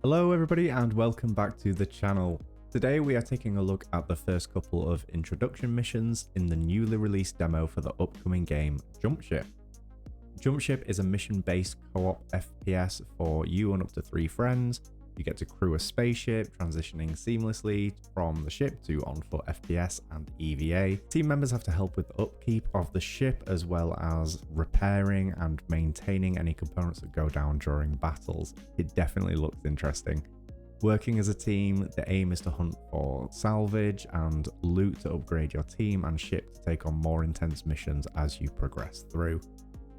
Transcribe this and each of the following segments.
Hello everybody and welcome back to the channel. Today we are taking a look at the first couple of introduction missions in the newly released demo for the upcoming game Jump Ship. Jump Ship is a mission-based co-op FPS for you and up to 3 friends. You get to crew a spaceship, transitioning seamlessly from the ship to on-foot FPS and EVA. Team members have to help with the upkeep of the ship as well as repairing and maintaining any components that go down during battles. It definitely looks interesting. Working as a team, the aim is to hunt for salvage and loot to upgrade your team and ship to take on more intense missions as you progress through.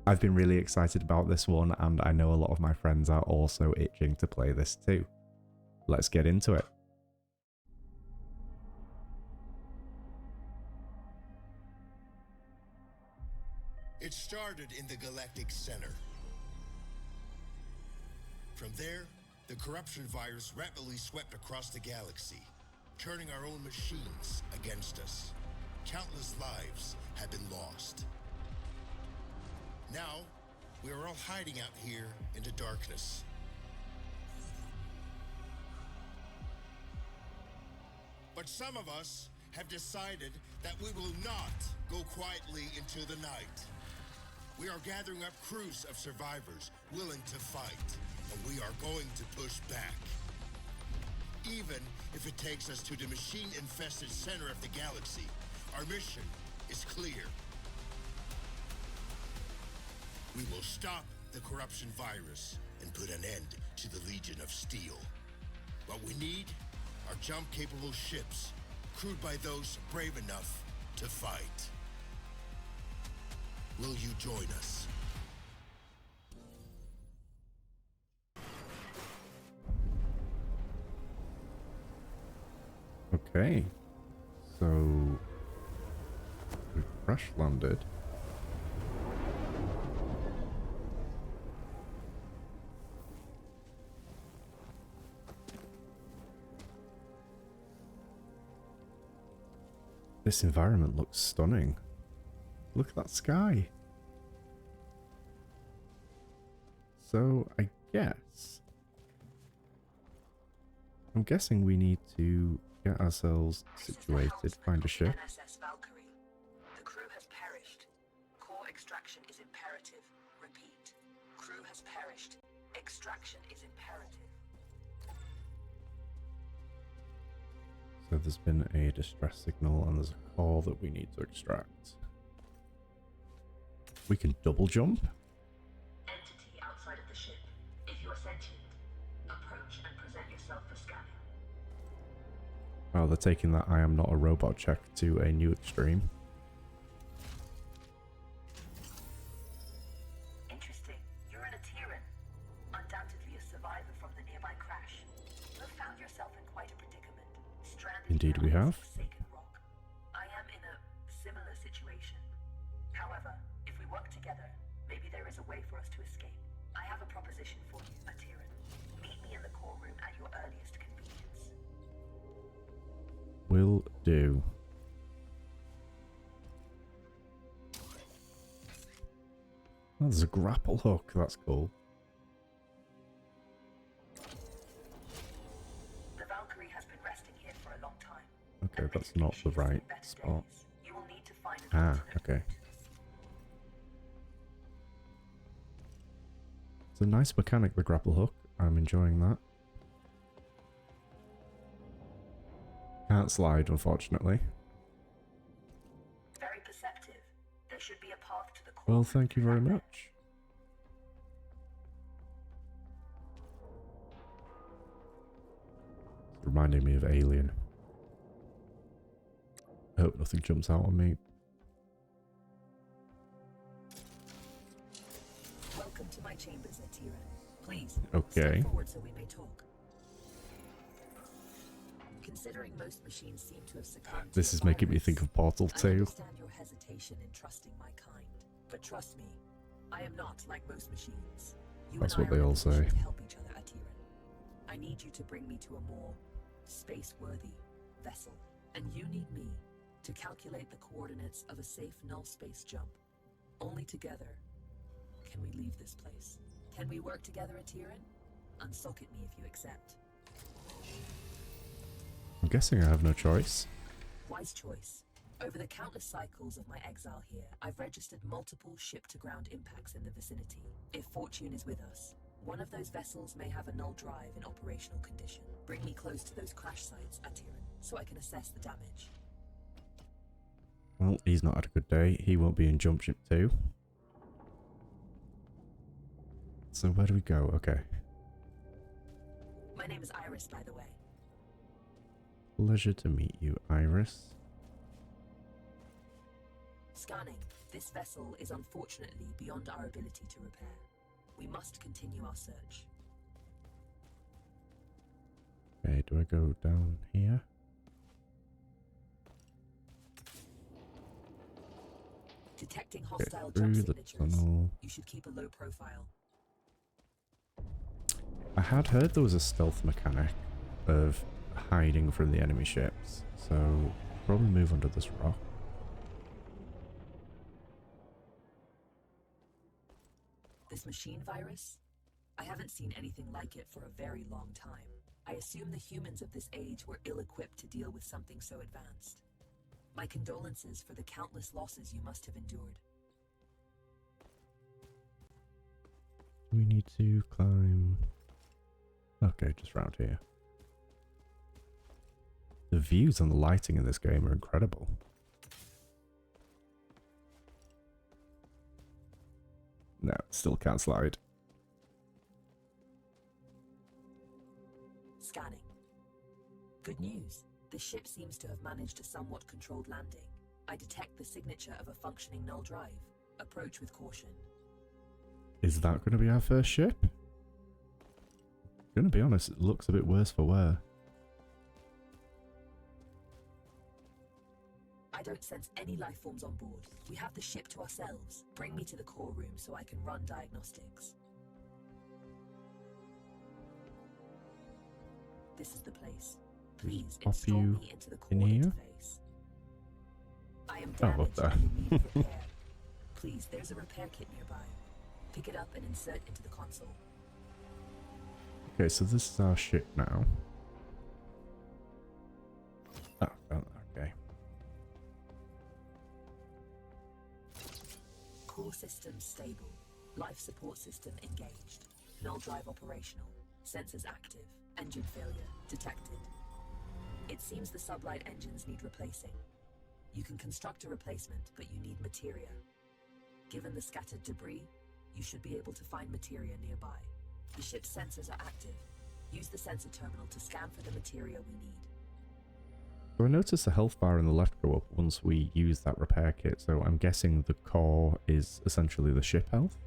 I've been really excited about this one, and I know a lot of my friends are also itching to play this too. Let's get into it. It started in the Galactic Center. From there, the corruption virus rapidly swept across the galaxy, turning our own machines against us. Countless lives have been lost. Now, we are all hiding out here in the darkness. But some of us have decided that we will not go quietly into the night. We are gathering up crews of survivors willing to fight, and we are going to push back. Even if it takes us to the machine-infested center of the galaxy, our mission is clear. We will stop the corruption virus and put an end to the Legion of Steel. What we need are jump-capable ships, crewed by those brave enough to fight. Will you join us? Okay, so we've crash landed. This environment looks stunning. Look at that sky. So I'm guessing we need to get ourselves situated, find a ship. Valkyrie. The crew has perished. Core extraction is imperative. Repeat. Crew has perished. Extraction is imperative. So there's been a distress signal and there's a core that we need to extract. We can double jump. Entity outside of the ship. If you are sentient, approach and present yourself for scanning. Oh, they're taking that I am not a robot check to a new extreme. Interesting. You're an Atiran. Undoubtedly a survivor from the nearby crash. You have found yourself in quite a predicament. Stranded Indeed we have. Forsaken rock. I am in a similar situation. However, if we work together, maybe there is a way for us to escape. I have a proposition for you, Atiran. Meet me in the core room at your earliest convenience. Will do. Oh, there's a grapple hook. That's cool. The Valkyrie has been resting here for a long time. Okay, that's not the right spot. You will need to find an Ah, alternate. okay. It's a nice mechanic, the grapple hook. I'm enjoying that. Can't slide, unfortunately. Very perceptive. There should be a path to the core. Well, thank you very much. It's reminding me of Alien. I hope nothing jumps out on me. Welcome to my chambers, Atiran. Please, Okay. step forward so we may talk. Considering most machines seem to have succumbed This to is the making me virus, think of Portal I 2. understand your hesitation in trusting my kind, but trust me, I am not like most machines. You That's and I what they are in a all position say. to help each other, Atiran. I need you to bring me to a more space-worthy vessel, and you need me to calculate the coordinates of a safe null space jump. Only together can we leave this place. Can we work together, Atiran? Unsocket me if you accept. I'm guessing I have no choice. Wise choice. Over the countless cycles of my exile here, I've registered multiple ship-to-ground impacts in the vicinity. If fortune is with us, one of those vessels may have a null drive in operational condition. Bring me close to those crash sites, Atiran, so I can assess the damage. Well, he's not had a good day. He won't be in jump ship 2. So where do we go? Okay. My name is Iris, by the way. Pleasure to meet you, Iris. Scanning. This vessel is unfortunately beyond our ability to repair. We must continue our search. Okay, do I go down here? Detecting Get hostile jump through the signatures. tunnel. You should keep a low profile. I had heard there was a stealth mechanic of hiding from the enemy ships, so probably move under this rock. This machine virus? I haven't seen anything like it for a very long time. I assume the humans of this age were ill-equipped to deal with something so advanced. My condolences for the countless losses you must have endured. We need to climb... Okay, just round here. The views and the lighting in this game are incredible. No, still can't slide. Scanning. Good news. The ship seems to have managed a somewhat controlled landing. I detect the signature of a functioning null drive. Approach with caution. Is that going to be our first ship? Gonna be honest, it looks a bit worse for wear. I don't sense any life forms on board. We have the ship to ourselves. Bring me to the core room so I can run diagnostics. This is the place. Please Pop install you me into the core in here? interface. I am Oh, what damaged the? and in need of repair. Please, there's a repair kit nearby. Pick it up and insert into the console. Okay, so this is our ship now. Oh, okay. Core system stable. Life support system engaged. Null drive operational. Sensors active. Engine failure detected. It seems the sublight engines need replacing. You can construct a replacement, but you need materia. Given the scattered debris, you should be able to find materia nearby. The ship's sensors are active. Use the sensor terminal to scan for the materia we need. So I noticed the health bar in the left go up once we use that repair kit, so I'm guessing the core is essentially the ship health?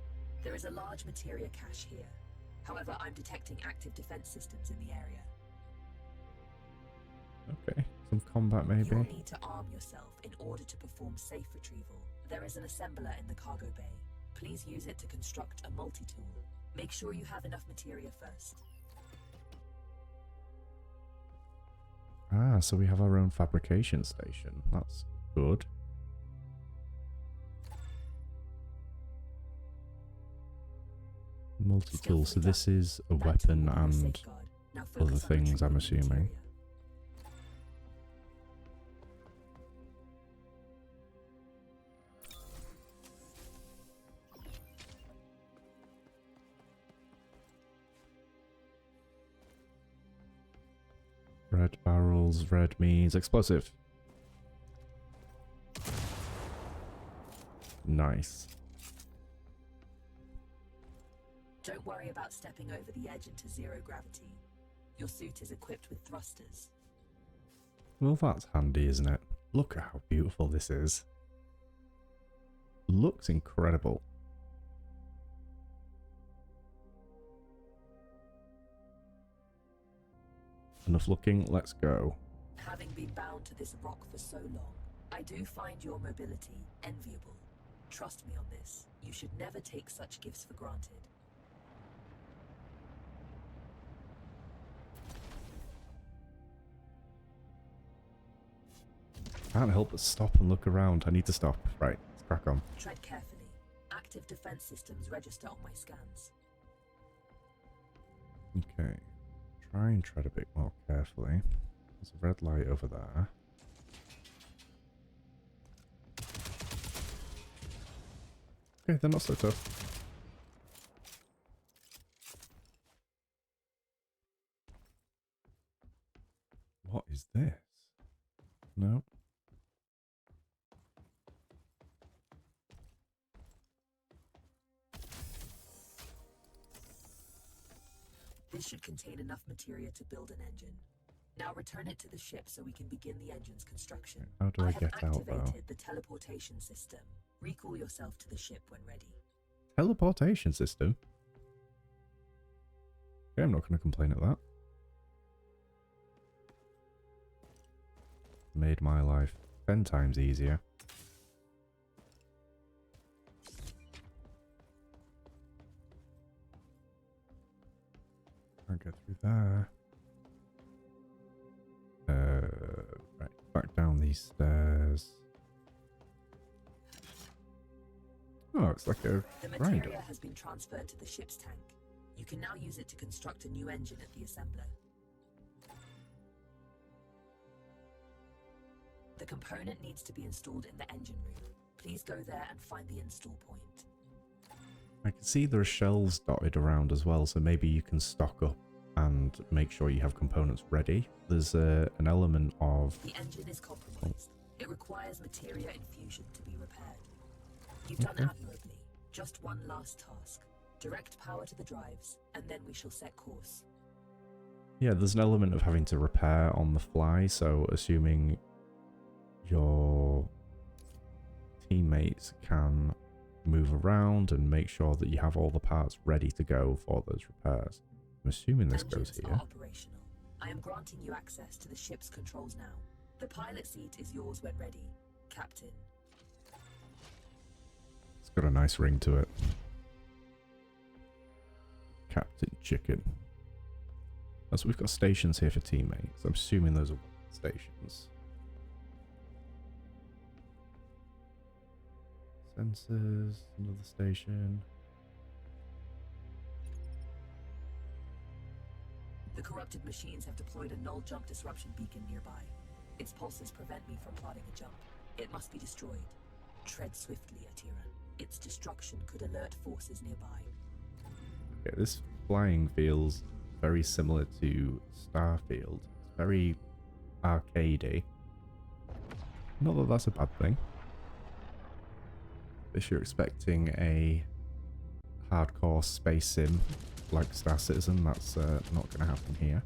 There is a large materia cache here. However, I'm detecting active defense systems in the area. Okay, some combat maybe? You'll need to arm yourself in order to perform safe retrieval. There is an assembler in the cargo bay. Please use it to construct a multi-tool. Make sure you have enough materia first. Ah, so we have our own fabrication station. That's good. Multi-tool, so this is a That weapon tool will and safeguard. Now other focus on things, I'm retrieving the assuming. materia. Red barrels, red means explosive. Nice. Don't worry about stepping over the edge into zero gravity. Your suit is equipped with thrusters. Well, that's handy, isn't it? Look at how beautiful this is. Looks incredible. Enough looking, let's go. Having been bound to this rock for so long, I do find your mobility enviable. Trust me on this. You should never take such gifts for granted. Can't help but stop and look around. I need to stop. Right, let's crack on. Tread carefully. Active defense systems register on my scans. Okay. Try and tread a bit more carefully. There's a red light over there. Okay, they're not so tough. What is this? No. This should contain enough materia to build an engine. Now return it to the ship so we can begin the engine's construction. How do I have get out, though? activated the teleportation system. Recall yourself to the ship when ready. Teleportation system? Okay, I'm not going to complain at that. Made my life 10 times easier. Can't get through there. Right, back down these stairs. Oh, it's like a The grinder. materia has been transferred to the ship's tank. You can now use it to construct a new engine at the assembler. The component needs to be installed in the engine room. Please go there and find the install point. I can see there are shelves dotted around as well, so maybe you can stock up and make sure you have components ready. There's an element of... The engine is compromised. It requires materia infusion to be repaired. You've done admirably. Just one last task. Direct power to the drives, and then we shall set course. Yeah, there's an element of having to repair on the fly, so assuming your teammates can move around and make sure that you have all the parts ready to go for those repairs. I'm assuming this goes Engines here. are operational. I am granting you access to the ship's controls now. The pilot seat is yours when ready, Captain. It's got a nice ring to it. Captain Chicken. Oh, so we've got stations here for teammates. I'm assuming those are stations. Sensors, another station. The corrupted machines have deployed a null jump disruption beacon nearby. Its pulses prevent me from plotting a jump. It must be destroyed. Tread swiftly, Atira. Its destruction could alert forces nearby. Okay, this flying feels very similar to Starfield. It's very arcadey. Not that that's a bad thing. If you're expecting a hardcore space sim like Star Citizen, that's not going to happen here.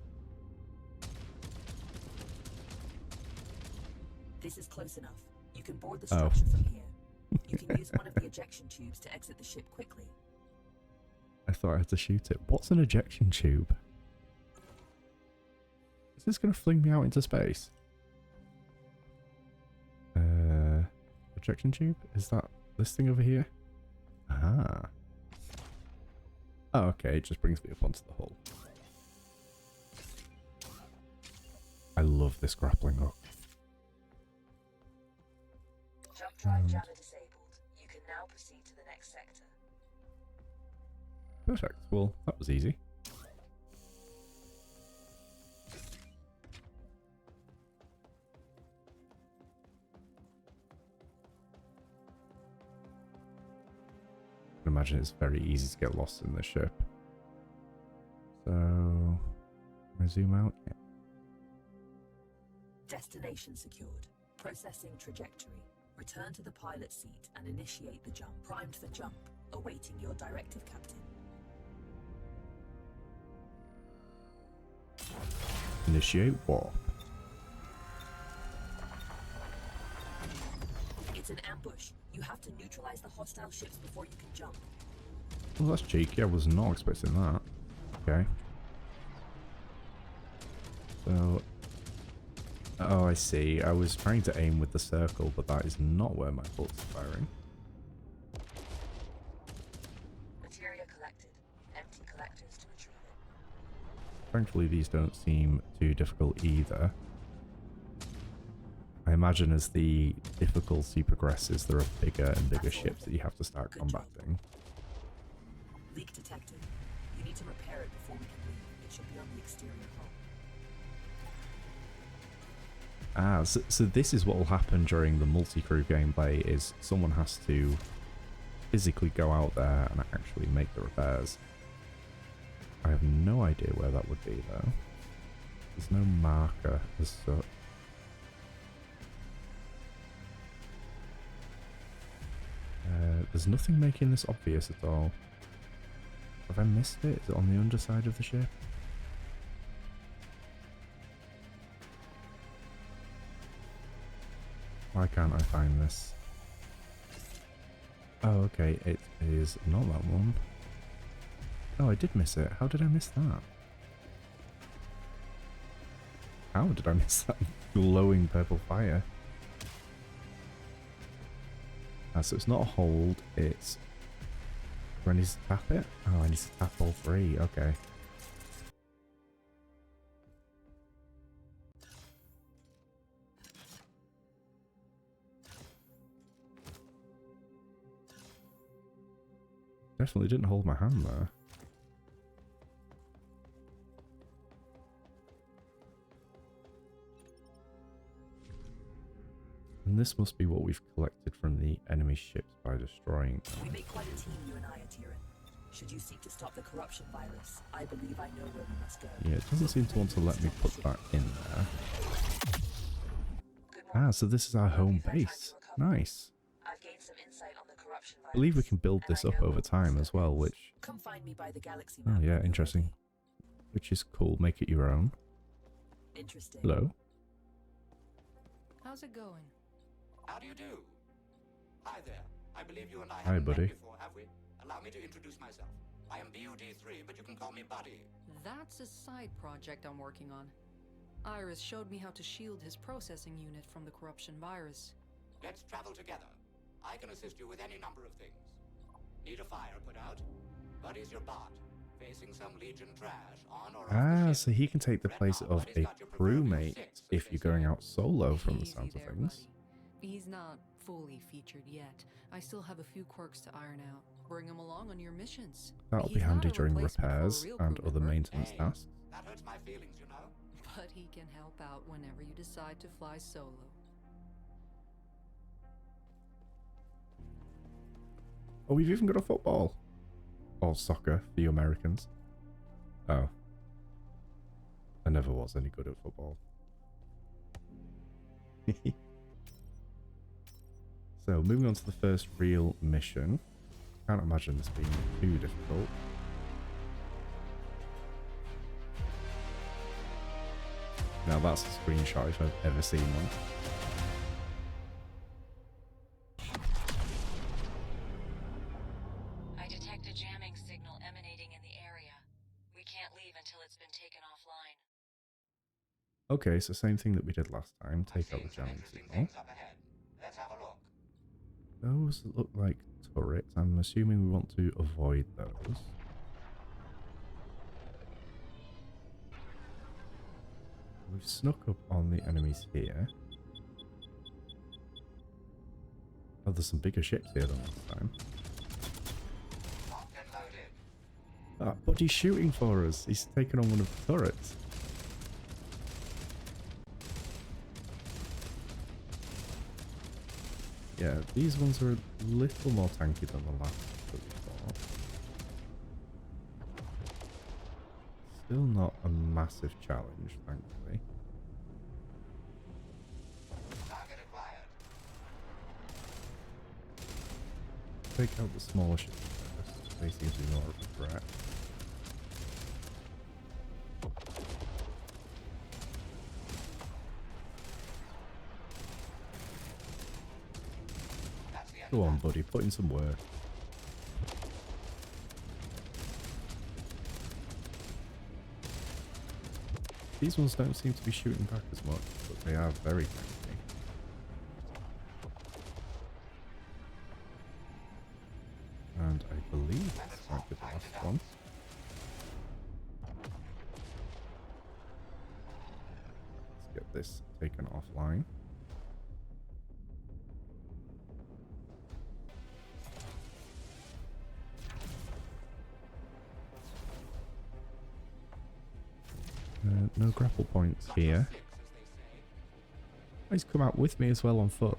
This is close enough. You can board the structure from here. You can use one of the ejection tubes to exit the ship quickly. I thought I had to shoot it. What's an ejection tube? Is this going to fling me out into space? Ejection tube? Is that this thing over here? Ah. Oh, okay. It just brings me up onto the hull. I love this grappling hook. Jump drive jammer disabled. You can now proceed to the next sector. Perfect. Well, that was easy. I can imagine it's very easy to get lost in this ship. So, can I zoom out? Yeah. Destination secured. Processing trajectory. Return to the pilot seat and initiate the jump. Primed for jump. Awaiting your directive, Captain. Initiate warp. It's an ambush. You have to neutralize the hostile ships before you can jump. Well, that's cheeky. I was not expecting that. Okay. So... Oh, I see. I was trying to aim with the circle, but that is not where my bullets are firing. Materia collected. Empty collectors to retrieve it. Thankfully, these don't seem too difficult either. I imagine as the difficulty progresses, there are bigger and bigger ships that you have to start combating. Leak detected. You need to repair it before we can leave. It should be on the exterior hull. Ah, so this is what will happen during the multi-crew gameplay, is someone has to physically go out there and actually make the repairs. I have no idea where that would be though. There's no marker as such. There's nothing making this obvious at all. Have I missed it? Is it on the underside of the ship? Why can't I find this? Oh, okay, it is not that one. Oh, I did miss it. How did I miss that? How did I miss that glowing purple fire? Ah, so it's not a hold, it's... Do I need to tap it? Oh, I need to tap all three, okay. Definitely didn't hold my hand there. And this must be what we've collected from the enemy ships by destroying them. We make quite a team, you and I, Atiran. Should you seek to stop the corruption virus, I believe I know where we must go. Yeah, it doesn't seem to want to let me put that in there. Ah, so this is our home base. Nice. I've gained some insight on the corruption virus. I believe we can build this up over time as well, which... Come find me by the galaxy Oh map yeah, when you're interesting. ready. Which is cool. Make it your own. Interesting. Hello? How's it going? How do you do? Hi there. I believe you and I Hi, haven't buddy. met before, have we? Allow me to introduce myself. I am BUD3, but you can call me Buddy. That's a side project I'm working on. Iris showed me how to shield his processing unit from the corruption virus. Let's travel together. I can assist you with any number of things. Need a fire put out? Buddy's your bot, facing some Legion trash on or off Ah, the so ship. he can take the place of a crewmate if you're going out solo from the Easy sounds of there, things. buddy. He's not fully featured yet. I still have a few quirks to iron out. Bring him along on your missions. That'll be He's not handy a during replacement for a repairs real and crew other member, maintenance Hey, tasks. that hurts my feelings, you know. but he can help out whenever you decide to fly solo. Oh, we've even got a football. Or soccer for you Americans. Oh. I never was any good at football. So, moving on to the first real mission. Can't imagine this being too difficult. Now that's a screenshot if I've ever seen one. I detect a jamming signal emanating in the area. We can't leave until it's been taken offline. Okay, so same thing that we did last time. Take out the Seeing some jamming interesting signal. things up ahead. Let's have a look. Those look like turrets. I'm assuming we want to avoid those. We've snuck up on the enemies here. Oh, there's some bigger ships here than last time. Locked and loaded. Ah, but he's shooting for us. He's taken on one of the turrets. Yeah, these ones are a little more tanky than the last that we fought. Still not a massive challenge, thankfully. Target acquired. Take out the smaller ships first. They seem to be more of a threat. That's the end. Go on, buddy, put in some work. These ones don't seem to be shooting back as much, but they are very tanky. And I believe this might be the last one. Let's get this taken offline. No grapple points here. Oh, he's come out with me as well on foot.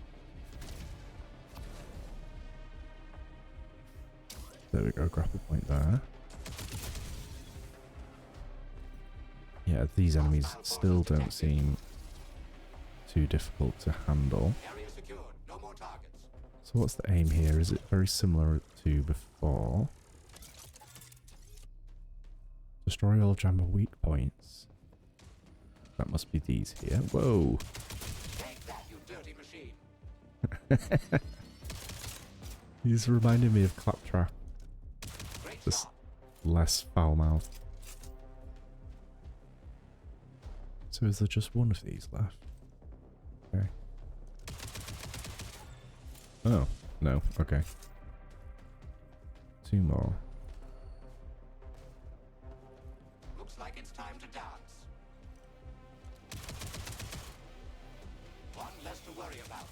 There we go, grapple point there. Yeah, these enemies still don't seem too difficult to handle. Area secured. No more targets. So what's the aim here? Is it very similar to before? Destroy all jammer weak points. That must be these here. Whoa! Take that, you dirty machine. He's reminding me of Claptrap. Great Just job. less foul-mouthed. So is there just one of these left? Okay. Oh, no. Okay. 2 more. Looks like it's time to dance. One less to worry about.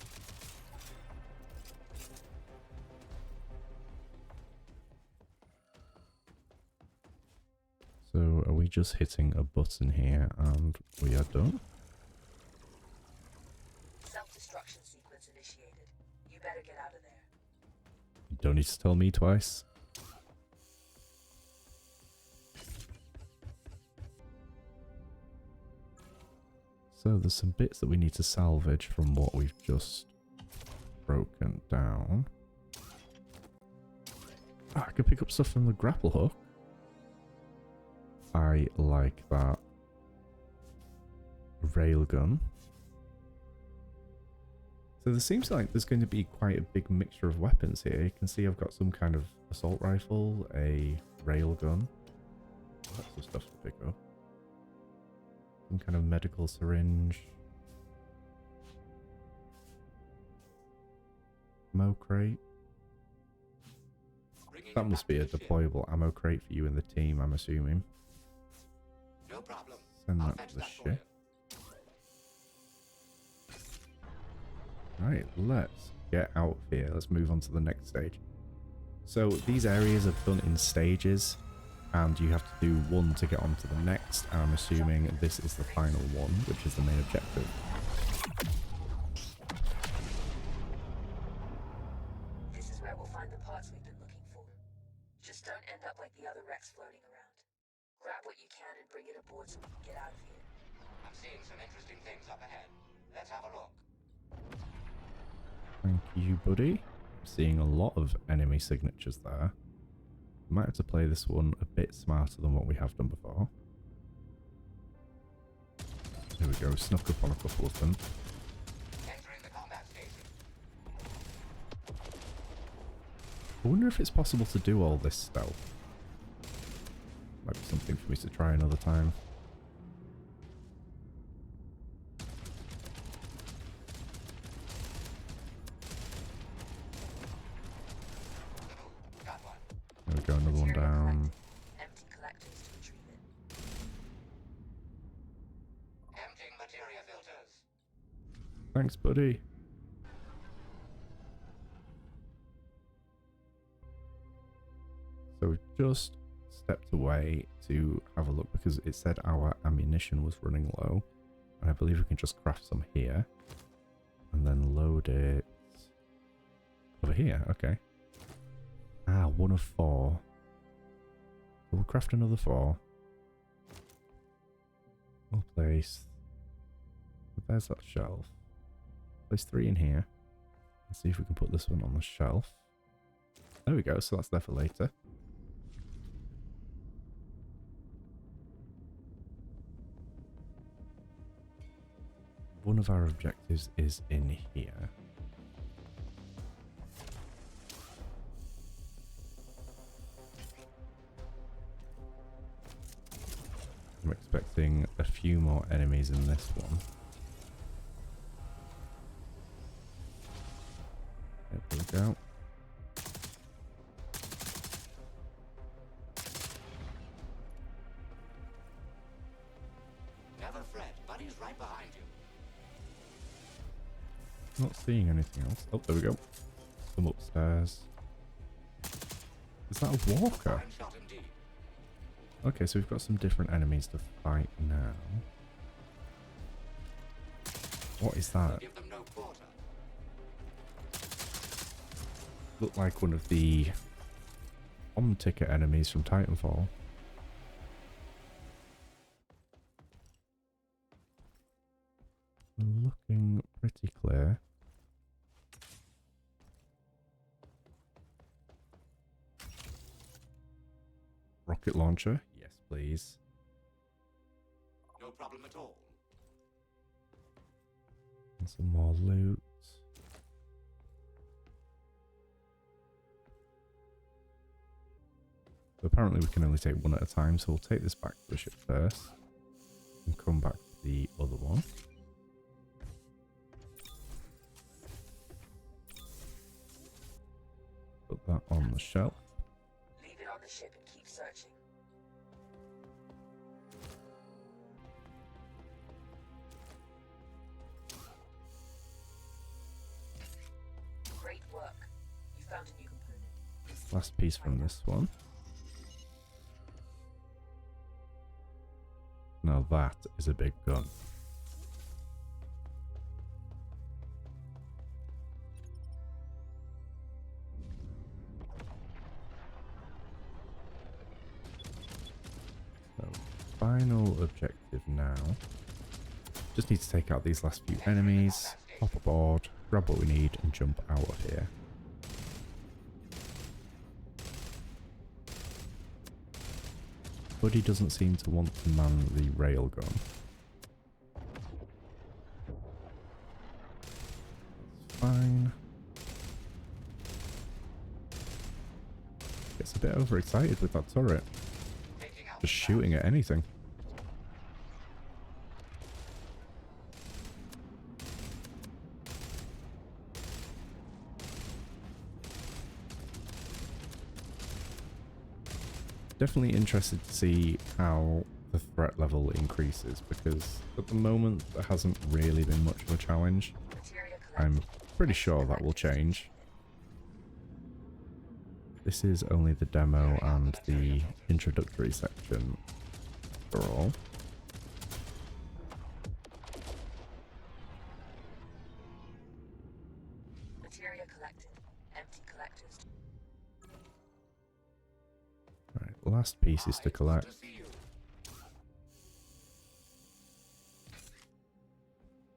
So are we just hitting a button here and we are done? Self-destruction sequence initiated. You better get out of there. You don't need to tell me twice. So there's some bits that we need to salvage from what we've just broken down. Ah, I can pick up stuff from the grapple hook. I like that. Railgun. So there seems like there's going to be quite a big mixture of weapons here. You can see I've got some kind of assault rifle, a railgun. Lots of stuff to pick up. Some kind of medical syringe. Ammo crate. That must be a deployable ammo crate for you and the team, I'm assuming. No problem. Send I'll that fetch to the that for you. ship. Right, let's get out of here. Let's move on to the next stage. So these areas are done in stages, and you have to do one to get on to the next. And I'm assuming this is the final one, which is the main objective. This is where we'll find the parts we've been looking for. Just don't end up like the other wrecks floating around. Grab what you can and bring it aboard so we can get out of here. I'm seeing some interesting things up ahead. Let's have a look. Thank you, buddy. I'm seeing a lot of enemy signatures there. Might have to play this one a bit smarter than what we have done before. There we go, snuck up on a couple of them. Entering the combat station. I wonder if it's possible to do all this stealth. Might be something for me to try another time. Got one. There we go, another one down. Empty collectors to retrieve it. Emptying materia filters. Thanks, buddy. So we've just stepped away to have a look because it said our ammunition was running low. And I believe we can just craft some here. And then load it over here. Okay. Ah, 1 of 4. We'll craft another 4. We'll place... There's that shelf. Place 3 in here. Let's see if we can put this one on the shelf. There we go, so that's there for later. One of our objectives is in here. I'm expecting a few more enemies in this one. There we go. Never fret. Buddy's right behind you. Not seeing anything else. Oh, there we go. Some upstairs. Is that a walker? Fine shot indeed. Okay, so we've got some different enemies to fight now. What is that? Give them no quarter. Looked like one of the on-ticket enemies from Titanfall. Looking pretty clear. Rocket launcher? Yes, please. No problem at all. And some more loot. So apparently we can only take one at a time, so we'll take this back to the ship first. And come back to the other one. Put that on the shelf. Leave it on the ship and keep searching. Great work. You found a new component. Last piece from this one. Now that is a big gun. So, final objective now. Just need to take out these last few enemies, hop aboard, grab what we need, and jump out of here. Buddy doesn't seem to want to man the railgun. Fine. Gets a bit overexcited with that turret. Just shooting at anything. Definitely interested to see how the threat level increases, because at the moment there hasn't really been much of a challenge. I'm pretty sure that will change. This is only the demo and the introductory section for all. Materia collected. Empty collectors. Right, last pieces to collect.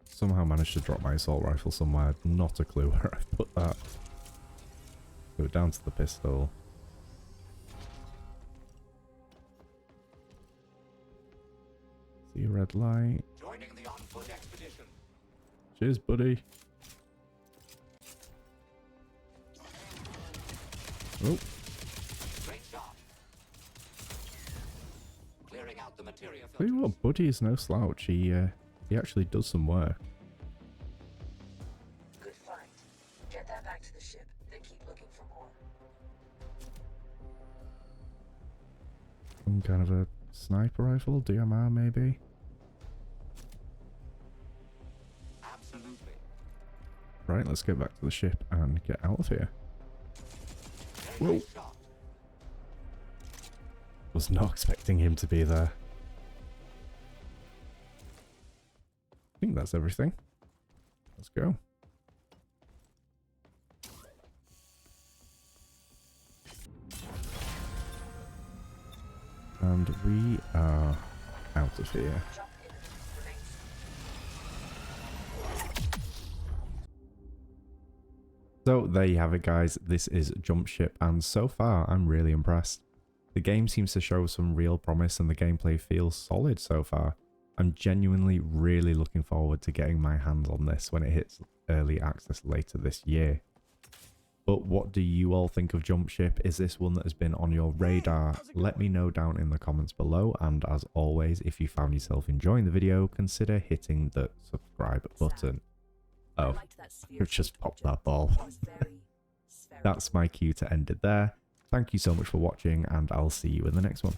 Somehow managed to drop my assault rifle somewhere. Not a clue where I've put that. Go down to the pistol. See a red light. Joining the on-foot expedition. Cheers, buddy. Oh. Great shot. Clearing out the materia Tell you what, Buddy is no slouch. He actually does some work. Good find. Get that back to the ship, then keep looking for more. Some kind of a sniper rifle, DMR maybe. Absolutely. Right, let's get back to the ship and get out of here. Whoa. Nice shot. Was not expecting him to be there. I think that's everything. Let's go. And we are out of here. Jump in and remain. So there you have it, guys. This is Jump Ship, and so far I'm really impressed. The game seems to show some real promise and the gameplay feels solid so far. I'm genuinely really looking forward to getting my hands on this when it hits early access later this year. But what do you all think of Jump Ship? Is this one that has been on your radar? Let me know down in the comments below, and as always, if you found yourself enjoying the video, consider hitting the subscribe button. Oh, you've just popped that ball. That's my cue to end it there. Thank you so much for watching, and I'll see you in the next one.